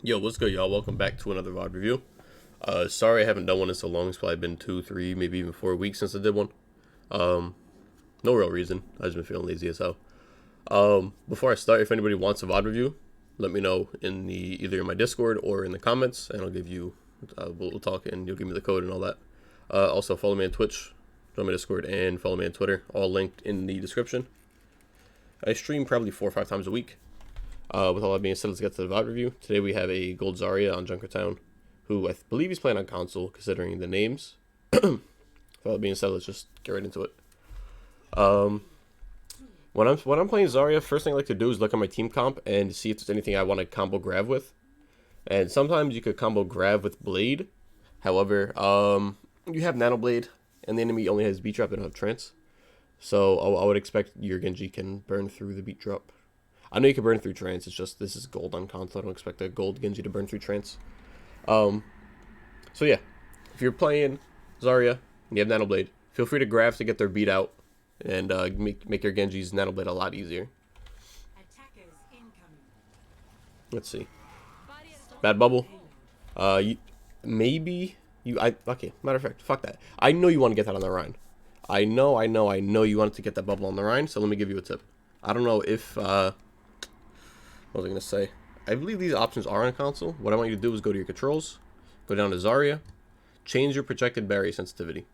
Yo, what's good, y'all? Welcome back to another VoD review. Sorry I haven't done one in so long. It's probably been 2, 3, maybe even 4 weeks since I did one. No real reason. I've just been feeling lazy as hell. Before I start, if anybody wants a VoD review, let me know in the either in my Discord or in the comments, and I'll give you. We'll talk, and you'll give me the code and all that. Also, follow me on Twitch, join my Discord, and follow me on Twitter. All linked in the description. I stream probably 4 or 5 times a week. With all that being said, let's get to the VOD review. Today we have a gold Zarya on Junkertown, who I believe he's playing on console, considering the names. With all that being said, let's just get right into it. When I'm playing Zarya, first thing I like to do is look at my team comp and see if there's anything I want to combo grab with. And sometimes you could combo grab with Blade. However, you have Nano Blade, and the enemy only has Beat Drop and don't have Trance. So I would expect your Genji can burn through the Beat Drop. I know you can burn through Trance, it's just this is gold on console. I don't expect a gold Genji to burn through Trance. So yeah, if you're playing Zarya and you have Nano Blade, feel free to grab to get their beat out and make your Genji's Nano Blade a lot easier. Let's see. Bad bubble. Okay, matter of fact, fuck that. I know you want to get that on the Rhine. I know you wanted to get that bubble on the Rhine, so let me give you a tip. I don't know if, what was I going to say? I believe these options are on console. What I want you to do is go to your controls, go down to Zarya, change your projected barrier sensitivity.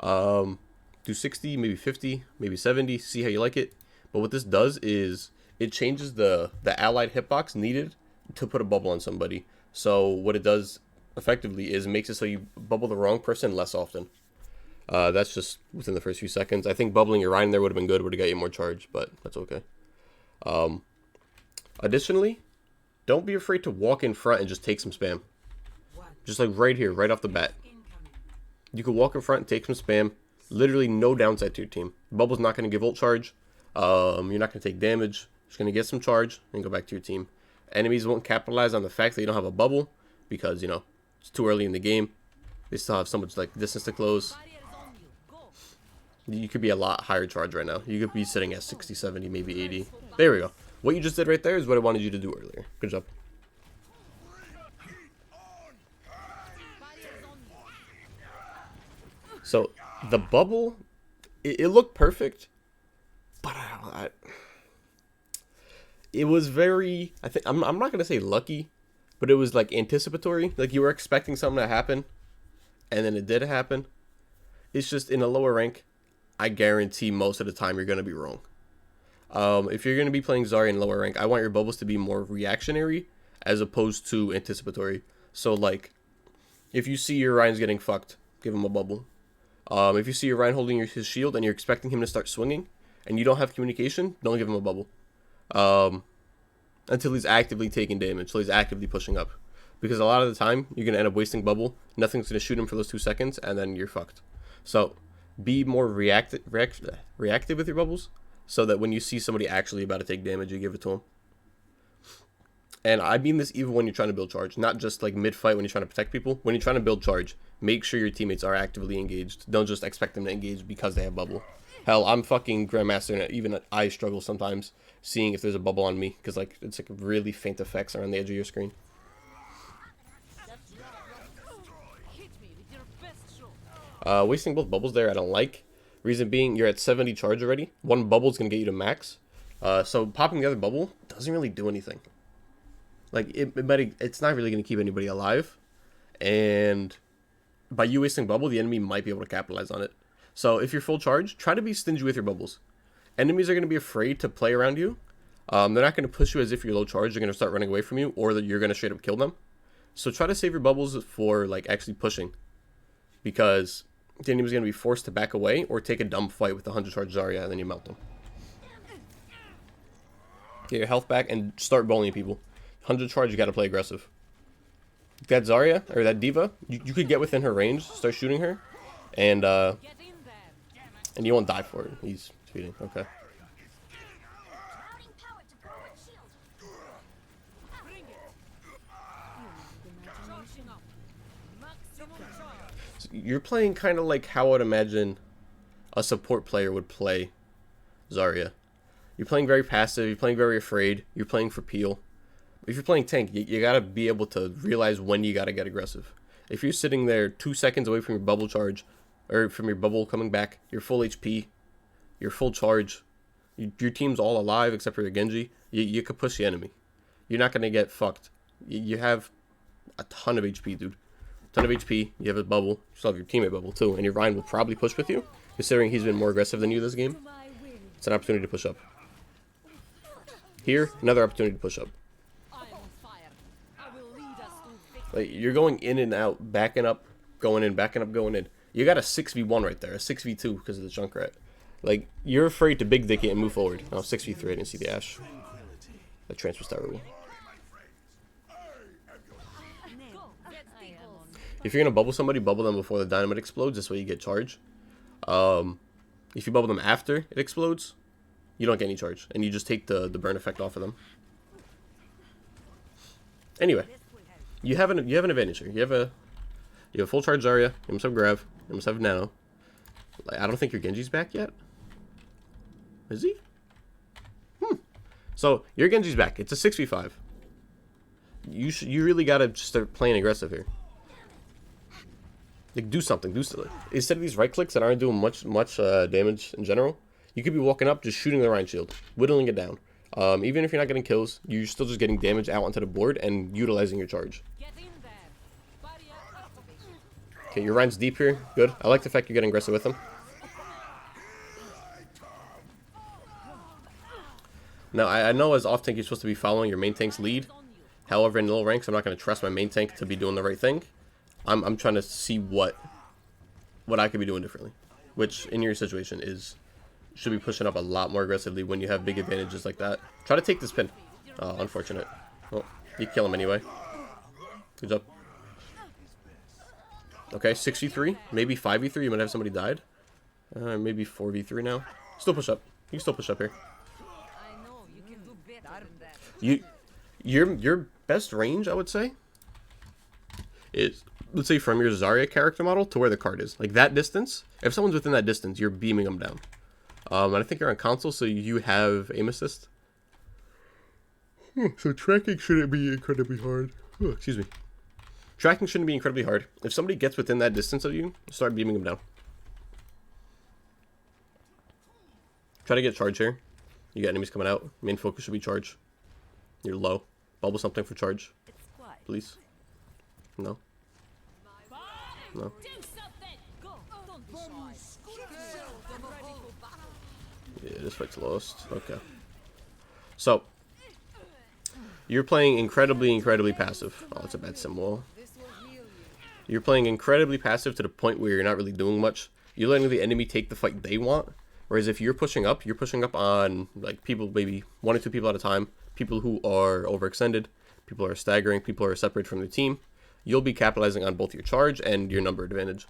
Do 60, maybe 50, maybe 70, see how you like it. But what this does is it changes the allied hitbox needed to put a bubble on somebody. So what it does effectively is makes it so you bubble the wrong person less often. That's just within the first few seconds. I think bubbling your Rhine there would have been good, would have got you more charge, but that's okay. Additionally, don't be afraid to walk in front and just take some spam. Just like right here, right off the bat. You can walk in front and take some spam. Literally no downside to your team. Bubble's not going to give ult charge. You're not going to take damage. Just going to get some charge and go back to your team. Enemies won't capitalize on the fact that you don't have a bubble because, you know, it's too early in the game. They still have so much like distance to close. You could be a lot higher charge right now. You could be sitting at 60, 70, maybe 80. There we go. What you just did right there is what I wanted you to do earlier. Good job. So, the bubble, it looked perfect, but it was very, I'm not going to say lucky, but it was like anticipatory. Like you were expecting something to happen, and then it did happen. It's just in a lower rank, I guarantee most of the time you're going to be wrong. If you're going to be playing Zarya in lower rank, I want your bubbles to be more reactionary as opposed to anticipatory. So, like, if you see your Ryan's getting fucked, give him a bubble. If you see your Ryan holding his shield and you're expecting him to start swinging and you don't have communication, don't give him a bubble. Until he's actively taking damage, until he's actively pushing up. Because a lot of the time, you're going to end up wasting bubble. Nothing's going to shoot him for those 2 seconds, and then you're fucked. So, be more reactive with your bubbles, so that when you see somebody actually about to take damage, you give it to them. And I mean this even when you're trying to build charge, not just like mid-fight when you're trying to protect people. When you're trying to build charge, make sure your teammates are actively engaged. Don't just expect them to engage because they have bubble. Hell, I'm fucking Grandmaster, and even I struggle sometimes seeing if there's a bubble on me, because like it's like really faint effects around the edge of your screen. Wasting both bubbles there, I don't like. Reason being, you're at 70 charge already. One bubble's gonna get you to max. So popping the other bubble doesn't really do anything. Like it's not really gonna keep anybody alive, and by you wasting bubble, the enemy might be able to capitalize on it. So if you're full charge, try to be stingy with your bubbles. Enemies are gonna be afraid to play around you. They're not gonna push you as if you're low charge. They're gonna start running away from you, or that you're gonna straight up kill them. So try to save your bubbles for like actually pushing, because the enemy's going to be forced to back away or take a dumb fight with the 100 charge Zarya, and then you melt them. Get your health back and start bullying people. 100 charge, you got to play aggressive. That Zarya, or that Diva, you could get within her range, start shooting her, and you won't die for it. He's feeding, okay. So you're playing kind of like how I would imagine a support player would play Zarya. You're playing very passive, you're playing very afraid, you're playing for peel. If you're playing tank, you gotta be able to realize when you gotta get aggressive. If you're sitting there 2 seconds away from your bubble charge, or from your bubble coming back, you're full HP, you're full charge, your team's all alive except for your Genji, you could push the enemy. You're not gonna get fucked. You have a ton of HP, dude. Ton of HP. You have a bubble. You still have your teammate bubble too, and your Ryan will probably push with you, considering he's been more aggressive than you this game. It's an opportunity to push up. Here, another opportunity to push up. Like, you're going in and out, backing up, going in, backing up, going in. You got a 6v1 right there, a 6v2 because of the Junkrat. Like, you're afraid to big dick it and move forward. Oh, 6v3, I didn't see the Ashe. That transfer star rule. If you're going to bubble somebody, bubble them before the dynamite explodes. This way you get charge. If you bubble them after it explodes, you don't get any charge. And you just take the burn effect off of them. Anyway, you have an advantage here. You have full charge Zarya. You must have Grav. You must have Nano. Like, I don't think your Genji's back yet. Is he? So your Genji's back. It's a 6v5. You really gotta start playing aggressive here. Like, do something. Instead of these right clicks that aren't doing much damage in general, you could be walking up, just shooting the Rhine shield, whittling it down. Even if you're not getting kills, you're still just getting damage out onto the board and utilizing your charge. Okay, your Rhine's deep here. Good. I like the fact you're getting aggressive with him. Now, I know as off tank you're supposed to be following your main tank's lead. However, in low ranks, I'm not going to trust my main tank to be doing the right thing. I'm trying to see what I could be doing differently. Which, in your situation, should be pushing up a lot more aggressively when you have big advantages like that. Try to take this pin. Oh, unfortunate. Well, you kill him anyway. Good job. Okay, 6v3. Maybe 5v3. You might have somebody died. Maybe 4v3 now. Still push up. You can still push up here. Your best range, I would say, is, let's say, from your Zarya character model to where the card is. Like, that distance. If someone's within that distance, you're beaming them down. And I think you're on console, so you have aim assist. So tracking shouldn't be incredibly hard. Excuse me. Tracking shouldn't be incredibly hard. If somebody gets within that distance of you, start beaming them down. Try to get charge here. You got enemies coming out. Main focus should be charge. You're low. Bubble something for charge. Please. No. No. Yeah, this fight's lost. Okay. So, you're playing incredibly passive. Oh, that's a bad symbol. You're playing incredibly passive to the point where you're not really doing much. You're letting the enemy take the fight they want. Whereas if you're pushing up on, like, people, maybe 1 or 2 people at a time. People who are overextended. People who are staggering. People who are separated from the team. You'll be capitalizing on both your charge and your number advantage.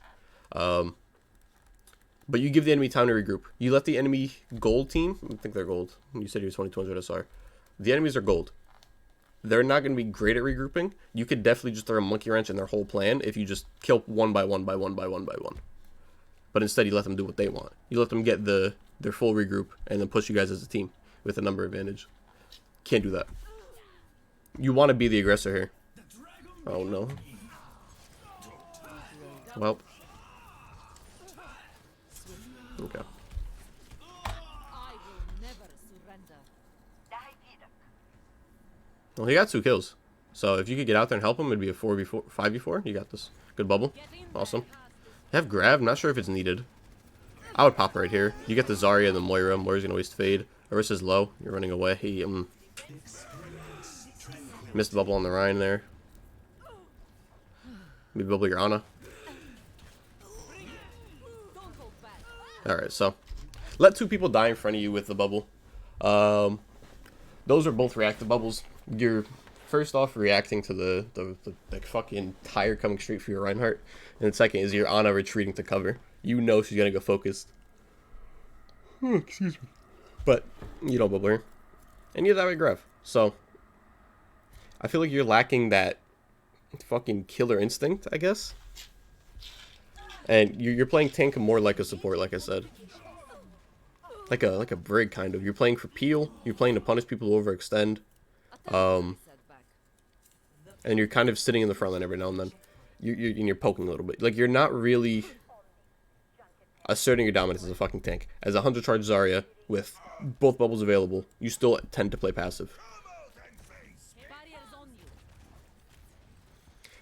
But you give the enemy time to regroup. You let the enemy gold team, I think they're gold. You said you're 2200 SR. The enemies are gold. They're not going to be great at regrouping. You could definitely just throw a monkey wrench in their whole plan if you just kill one by one. But instead you let them do what they want. You let them get their full regroup and then push you guys as a team with a number advantage. Can't do that. You want to be the aggressor here. Oh no. Well. Okay. Well, he got 2 kills. So if you could get out there and help him, it'd be a 4v4, 5v4. You got this. Good bubble. Awesome. Have Grav. Not sure if it's needed. I would pop right here. You get the Zarya and the Moira. Moira's gonna waste fade. Orisa's low. You're running away. He missed the bubble on the Rhine there. Maybe bubble your Ana. Alright, so let 2 people die in front of you with the bubble. Those are both reactive bubbles. You're first off reacting to the fucking tire coming straight for your Reinhardt. And the second is your Ana retreating to cover. You know she's gonna go focused. Oh, excuse me. But you don't bubble her. And you have that way Grav. So I feel like you're lacking that fucking killer instinct, I guess. And you're playing tank more like a support, like I said. Like a Brig, kind of. You're playing for peel. You're playing to punish people who overextend. and you're kind of sitting in the front line every now and then. You're poking a little bit. Like, you're not really asserting your dominance as a fucking tank. As a 100 charge Zarya with both bubbles available, you still tend to play passive.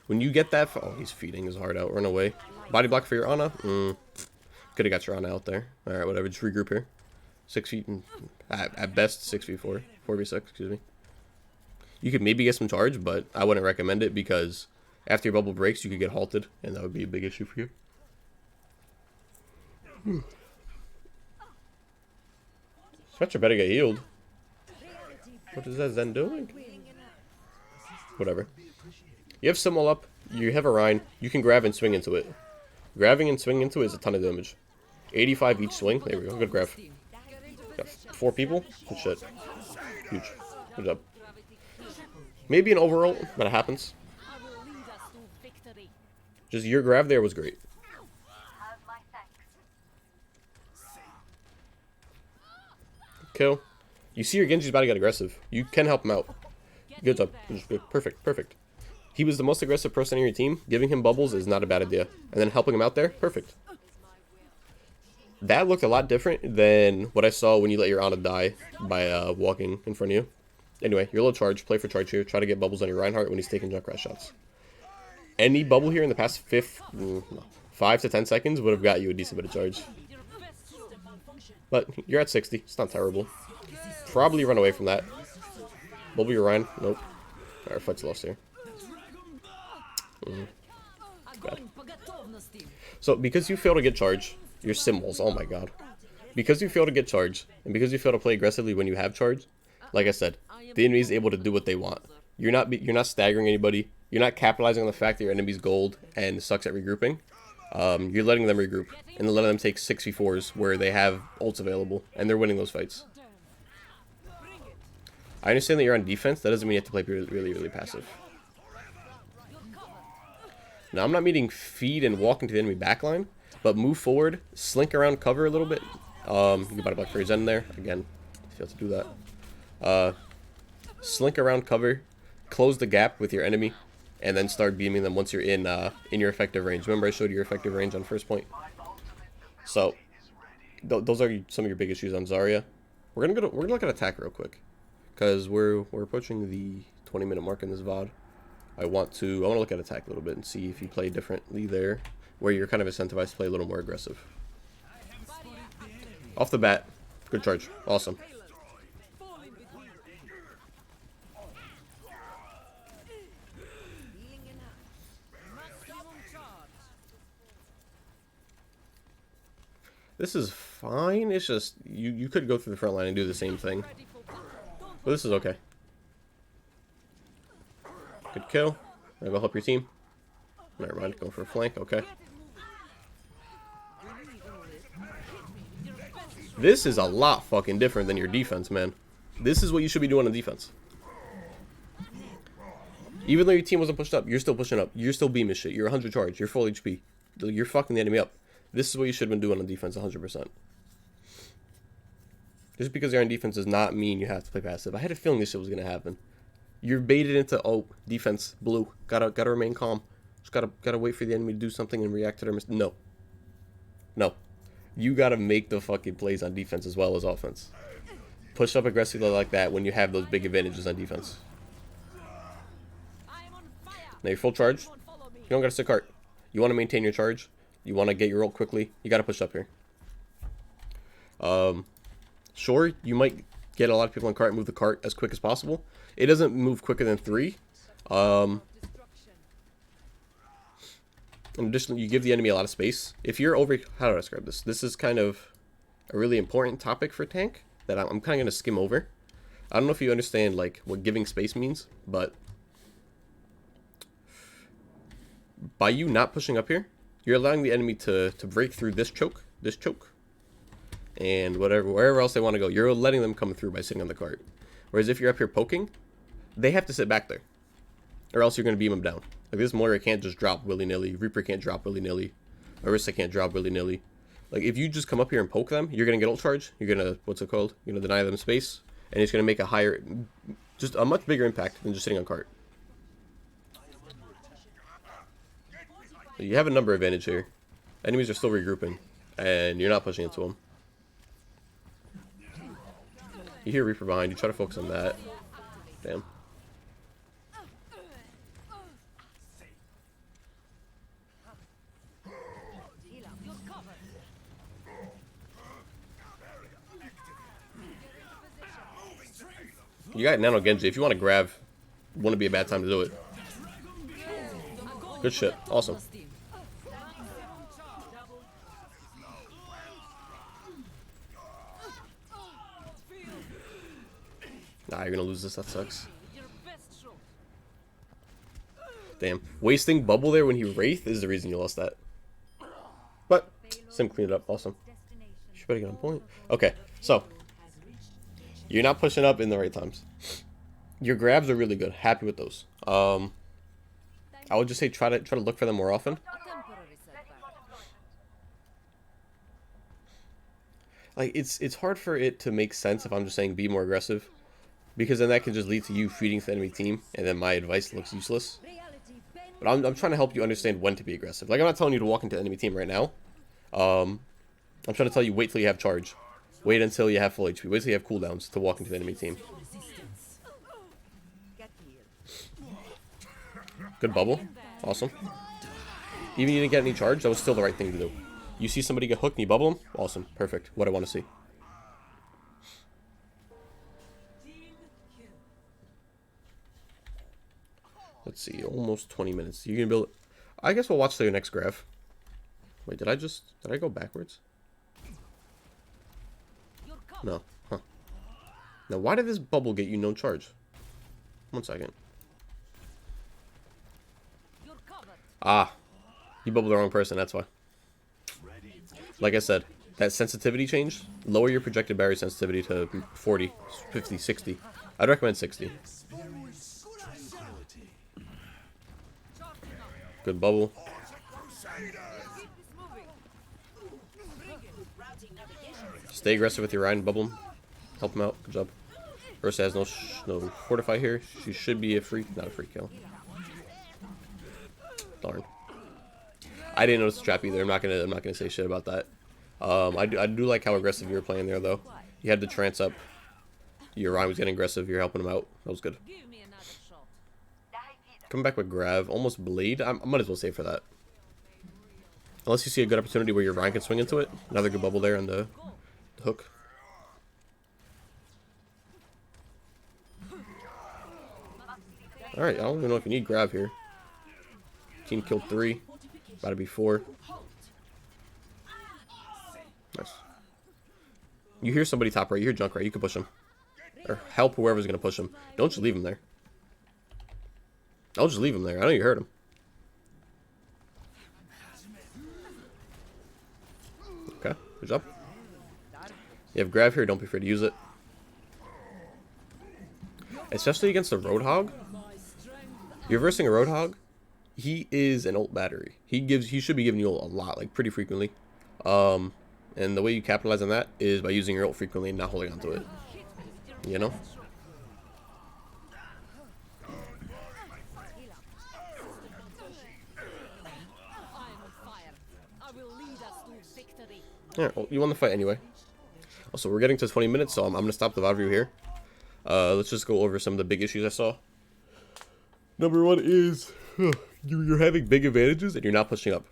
When you get that... Oh, he's feeding his heart out. Run away. Body block for your Ana? Could have got your Ana out there. Alright, whatever. Just regroup here. 6 feet. At best, 6v4. 4v6, excuse me. You could maybe get some charge, but I wouldn't recommend it because after your bubble breaks, you could get halted, and that would be a big issue for you. Spectre better get healed. What is that Zen doing? Whatever. You have Simmel up, you have a Rhine, you can grab and swing into it. Grabbing and swinging into it is a ton of damage. 85 each swing. There we go. Good grab. Got 4 people? Good shit. Huge. Good job. Maybe an overroll, but it happens. Just your grab there was great. Kill. You see your Genji's about to get aggressive. You can help him out. Good job. Perfect. Perfect. He was the most aggressive person on your team. Giving him bubbles is not a bad idea. And then helping him out there, perfect. That looked a lot different than what I saw when you let your Ana die by walking in front of you. Anyway, your low charge. Play for charge here. Try to get bubbles on your Reinhardt when he's taking Junkrat shots. Any bubble here in the past 5 to 10 seconds would have got you a decent bit of charge. But you're at 60. It's not terrible. Probably run away from that. Bubble your Ryan. Nope. Alright, fight's lost here. Bad. So, because you fail to get charge, your symbols, oh my god. Because you fail to get charge, and because you fail to play aggressively when you have charge, like I said, the enemy is able to do what they want. You're not staggering anybody. You're not capitalizing on the fact that your enemy's gold and sucks at regrouping. You're letting them regroup, and then letting them take 6v4s where they have ults available, and they're winning those fights. I understand that you're on defense. That doesn't mean you have to play really passive. Now, I'm not meaning feed and walk into the enemy backline, but move forward, slink around cover a little bit. You can body block for your Zen there. Again, if you have to do that. Slink around cover, close the gap with your enemy, and then start beaming them once you're in your effective range. Remember I showed you your effective range on first point? So, those are some of your big issues on Zarya. We're gonna look at attack real quick, because we're approaching the 20-minute mark in this VOD. I want to look at attack a little bit and see if you play differently there, where you're kind of incentivized to play a little more aggressive. Off the bat, good charge, awesome. This is fine. It's just you could go through the front line and do the same thing, but this is okay. Good kill. I'll go help your team. Never mind. Go for a flank. Okay. This is a lot fucking different than your defense, man. This is what you should be doing on defense. Even though your team wasn't pushed up, you're still pushing up. You're still beaming shit. You're 100 charge. You're full HP. You're fucking the enemy up. This is what you should have been doing on defense 100%. Just because you're on defense does not mean you have to play passive. I had a feeling this shit was going to happen. You're baited into, oh, defense, blue. Gotta remain calm. Just gotta wait for the enemy to do something and react to their mistakes. No. No. You gotta make the fucking plays on defense as well as offense. Push up aggressively like that when you have those big advantages on defense. Now you're full charge. You don't gotta sit cart. You want to maintain your charge. You want to get your ult quickly. You gotta push up here. Sure, you might get a lot of people on cart and move the cart as quick as possible. It doesn't move quicker than 3. In addition, you give the enemy a lot of space. If you're over... How do I describe this? This is kind of a really important topic for tank that I'm kind of going to skim over. I don't know if you understand like what giving space means, but by you not pushing up here, you're allowing the enemy to break through this choke, and wherever else they want to go. You're letting them come through by sitting on the cart. Whereas if you're up here poking, they have to sit back there, or else you're going to beam them down. Like this Moira can't just drop willy-nilly, Reaper can't drop willy-nilly, Orisa can't drop willy-nilly. Like if you just come up here and poke them, you're going to get ult charge, you're going to, what's it called, you're going to deny them space, and it's going to make a higher, just a much bigger impact than just sitting on cart. You have a number advantage here. Enemies are still regrouping, and you're not pushing into them. You hear Reaper behind you. Try to focus on that. Damn. You got Nano Genji. If you want to grab, wouldn't be a bad time to do it. Good shit. Awesome. Nah, you're gonna lose this. That sucks. Damn. Wasting bubble there when he Wraith is the reason you lost that. But, Sim cleaned it up. Awesome. You better get on point. Okay, so. You're not pushing up in the right times. Your grabs are really good. Happy with those. I would just say try to look for them more often. Like it's hard for it to make sense if I'm just saying be more aggressive, because then that can just lead to you feeding to the enemy team, and then my advice looks useless. But I'm trying to help you understand when to be aggressive. Like I'm not telling you to walk into the enemy team right now. I'm trying to tell you wait till you have charge. Wait until you have full HP. Wait till you have cooldowns to walk into the enemy team. Good bubble. Awesome. Even if you didn't get any charge, that was still the right thing to do. You see somebody get hooked and you bubble them? Awesome. Perfect. What I want to see. Let's see. Almost 20 minutes. You can build... I guess we'll watch till your next graph. Wait, did I go backwards? No. Huh. Now, why did this bubble get you no charge? 1 second. Ah. You bubbled the wrong person, that's why. Like I said, that sensitivity change, lower your projected barrier sensitivity to 40, 50, 60. I'd recommend 60. Good bubble. Stay aggressive with your Ryan. Bubble him. Help him out. Good job. Ursa has no fortify here. She should be not a free kill. Darn. I didn't notice the trap either. I'm not gonna say shit about that. I do like how aggressive you were playing there though. You had the trance up. Your Ryan was getting aggressive. You're helping him out. That was good. Coming back with Grav. Almost Blade. I might as well save for that. Unless you see a good opportunity where your Ryan can swing into it. Another good bubble there on the hook. Alright, I don't even know if you need Grav here. Team killed 3. About to be 4. Nice. You hear somebody top right. You hear junk right. You can push him. Or help whoever's going to push him. Don't just leave him there. Don't just leave him there. I know you heard him. Okay. Good job. You have Grav here. Don't be afraid to use it. Especially against a Roadhog. You're versing a Roadhog. He is an ult battery. He should be giving you ult a lot, like pretty frequently. And the way you capitalize on that is by using your ult frequently and not holding onto it. You know? Alright, well, you won the fight anyway. Also, we're getting to 20 minutes, so I'm going to stop the VoD review here. Let's just go over some of the big issues I saw. Number 1 is you're having big advantages and you're not pushing up.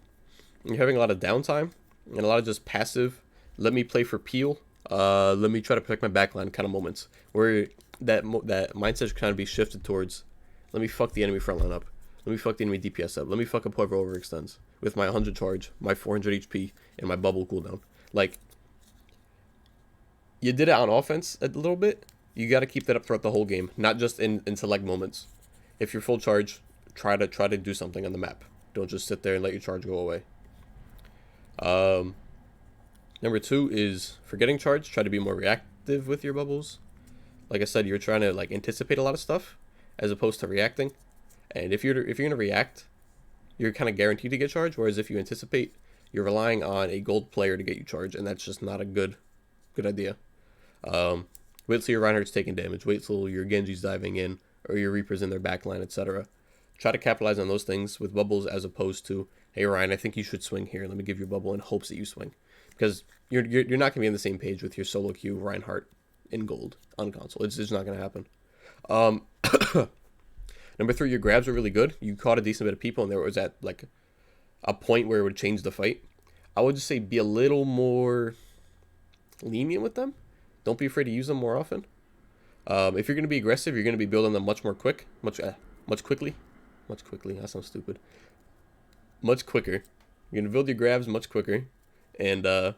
You're having a lot of downtime and a lot of just passive, let me play for peel, let me try to protect my backline kind of moments. Where that mindset should kind of be shifted towards, let me fuck the enemy frontline up. Let me fuck the enemy DPS up. Let me fuck up whoever overextends with my 100 charge, my 400 HP, and my bubble cooldown. Like, you did it on offense a little bit. You got to keep that up throughout the whole game, not just in select moments. If you're full charge, try to do something on the map. Don't just sit there and let your charge go away. Number 2 is for getting charged, try to be more reactive with your bubbles. Like I said, you're trying to like anticipate a lot of stuff as opposed to reacting. And if you're gonna react, you're kind of guaranteed to get charged. Whereas if you anticipate, you're relying on a gold player to get you charged, and that's just not a good idea. Wait till your Reinhardt's taking damage. Wait till your Genji's diving in, or your Reaper's in their backline, etc. Try to capitalize on those things with bubbles as opposed to, hey Ryan, I think you should swing here. Let me give you a bubble in hopes that you swing, because you're not gonna be on the same page with your solo queue Reinhardt in gold on console. It's just not gonna happen. Number 3, your grabs are really good. You caught a decent bit of people, and there was at like a point where it would change the fight. I would just say be a little more lenient with them. Don't be afraid to use them more often. If you're going to be aggressive, you're going to be building them much more quickly. That sounds stupid. Much quicker. You're going to build your grabs much quicker, and you're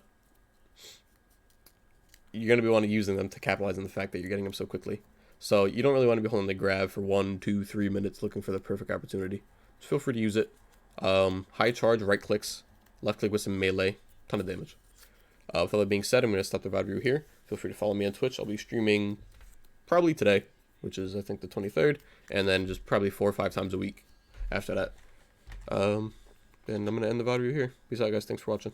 going to be wanting to using them to capitalize on the fact that you're getting them so quickly. So you don't really want to be holding the grab for 1, 2, 3 minutes looking for the perfect opportunity. Just feel free to use it. High charge, right clicks, left click with some melee, ton of damage. With all that being said, I'm going to stop the VOD review here. Feel free to follow me on Twitch. I'll be streaming probably today, which is I think the 23rd, and then just probably 4 or 5 times a week after that. And I'm going to end the VOD review here. Peace out, guys. Thanks for watching.